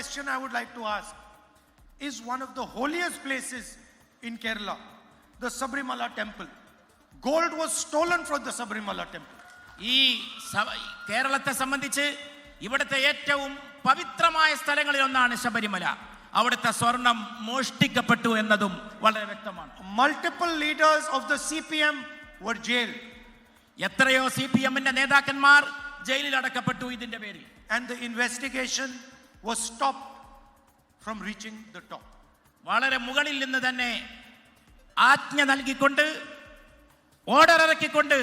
question I would like to ask is one of the holiest places in Kerala, the Sabrimala temple. Gold was stolen from the Sabrimala temple. ഈ കേരളത്തെ സംബന്ധിച്ച് ഇവിടുത്തെ ഏറ്റവും പവിത്രമായ സ്ഥലങ്ങളിൽ ഒന്നാണ് ശബരിമല. അവിടുത്തെ സ്വർണം മോഷ്ടിക്കപ്പെട്ടു എന്നതും വളരെ വ്യക്തമാണ്. Multiple leaders of the CPM were jailed. എത്രയോ CPM-ന്റെ നേതാക്കന്മാർ ജയിലിൽ അടക്കപ്പെട്ടു ഇതിന്റെ പേരിൽ. And the investigation was stopped from reaching the top. വളരെ മുകളിൽ നിന്ന് തന്നെ ആജ്ഞ നൽകിക്കൊണ്ട് ഓർഡർ ഇറക്കിക്കൊണ്ട്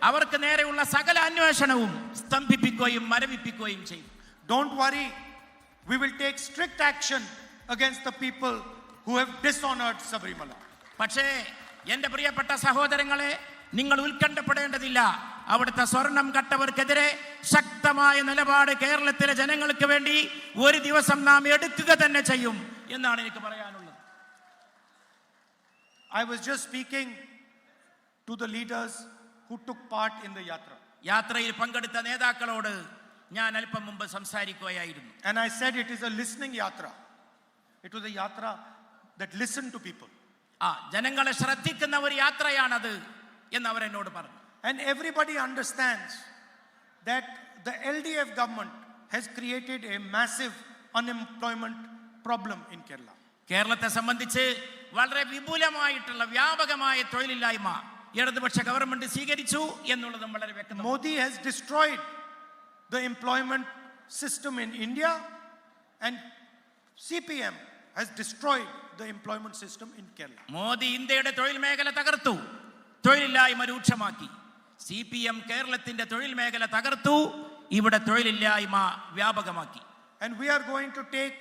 അവർക്ക് നേരെയുള്ള സകല അന്വേഷണവും സ്തംഭിപ്പിക്കുകയും മരവിപ്പിക്കുകയും ചെയ്യും. Don't worry, we will take strict action against the people who have dishonored Sabrimala. പക്ഷേ എൻ്റെ പ്രിയപ്പെട്ട സഹോദരങ്ങളെ, നിങ്ങൾ ഉത്കണ്ഠപ്പെടേണ്ടതില്ല. അവിടുത്തെ സ്വർണം കട്ടവർക്കെതിരെ ശക്തമായ നിലപാട് കേരളത്തിലെ ജനങ്ങൾക്ക് വേണ്ടി ഒരു ദിവസം നാം എടുക്കുക തന്നെ ചെയ്യും എന്നാണ് എനിക്ക് പറയാനുള്ളത്. I was just speaking to the leaders who took part in the yatra. യാത്രയിൽ പങ്കെടുത്ത നേതാക്കളോട് ഞാൻ അല്പം മുമ്പ് സംസാരിക്കുകയായിരുന്നു. And I said it is a listening yatra. It was a yatra that listened to people. ജനങ്ങളെ ശ്രദ്ധിക്കുന്ന ഒരു യാത്രയാണത് എന്ന് അവർ എന്നോട് പറഞ്ഞു. And everybody understands that the LDF government has created a massive unemployment problem in Kerala. കേരളത്തെ സംബന്ധിച്ച് വളരെ വിപുലമായിട്ടുള്ള വ്യാപകമായ തൊഴിലില്ലായ്മ ഇടതുപക്ഷ ഗവൺമെന്റ് സ്വീകരിച്ചു എന്നുള്ളതും വളരെ വ്യക്തമാണ്. Modi has destroyed the employment system in India and CPM has destroyed the employment system in Kerala. Modi ഇന്ത്യയുടെ തൊഴിൽ മേഖല തകർത്തു, തൊഴിലില്ലായ്മ രൂക്ഷമാക്കി. CPM കേരളത്തിന്റെ തൊഴിൽ മേഖല തകർത്തു, ഇവിടെ തൊഴിലില്ലായ്മ വ്യാപകമാക്കി. And we are going to take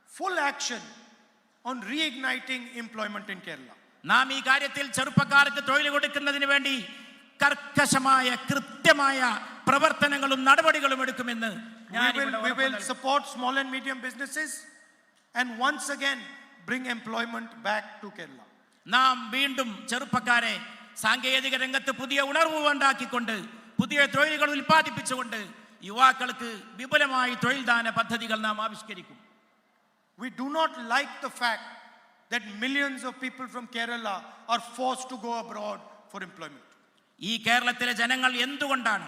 full action on reigniting employment in Kerala. നാം ഈ കാര്യത്തിൽ ചെറുപ്പക്കാർക്ക് തൊഴിൽ കൊടുക്കുന്നതിന് വേണ്ടി കർക്കശമായ കൃത്യമായ പ്രവർത്തനങ്ങളും നടപടികളും എടുക്കുമെന്ന് we will support small and medium businesses and once again bring employment back to Kerala. നാം വീണ്ടും ചെറുപ്പക്കാരെ സാങ്കേതിക രംഗത്ത് പുതിയ ഉണർവ് ഉണ്ടാക്കിക്കൊണ്ട് പുതിയ തൊഴിലുകൾ ഉൽപ്പാദിപ്പിച്ചുകൊണ്ട് യുവാക്കൾക്ക് വിപുലമായി തൊഴിൽദാന പദ്ധതികൾ നാം ആവിഷ്കരിക്കും. We do not like the fact that millions of people from Kerala are forced to go abroad for employment. ഈ കേരളത്തിലെ ജനങ്ങൾ എന്തുകൊണ്ടാണ്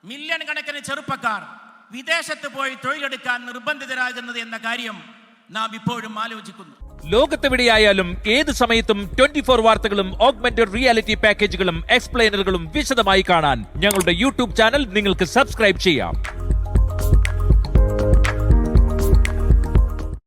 മില്യൺ കണക്കിന് ചെറുപ്പക്കാർ വിദേശത്ത് പോയി തൊഴിലെടുക്കാൻ നിർബന്ധിതരാകുന്നത് എന്ന കാര്യം നാം ഇപ്പോഴും ആലോചിക്കുന്നു. ലോകത്തെവിടെയായാലും ഏത് സമയത്തും 24 വാർത്തകളും ഓഗ്മെന്റഡ് റിയാലിറ്റി പാക്കേജുകളും എക്സ്പ്ലെയിനറുകളും വിശദമായി കാണാൻ ഞങ്ങളുടെ യൂട്യൂബ് ചാനൽ നിങ്ങൾക്ക് സബ്സ്ക്രൈബ് ചെയ്യാം.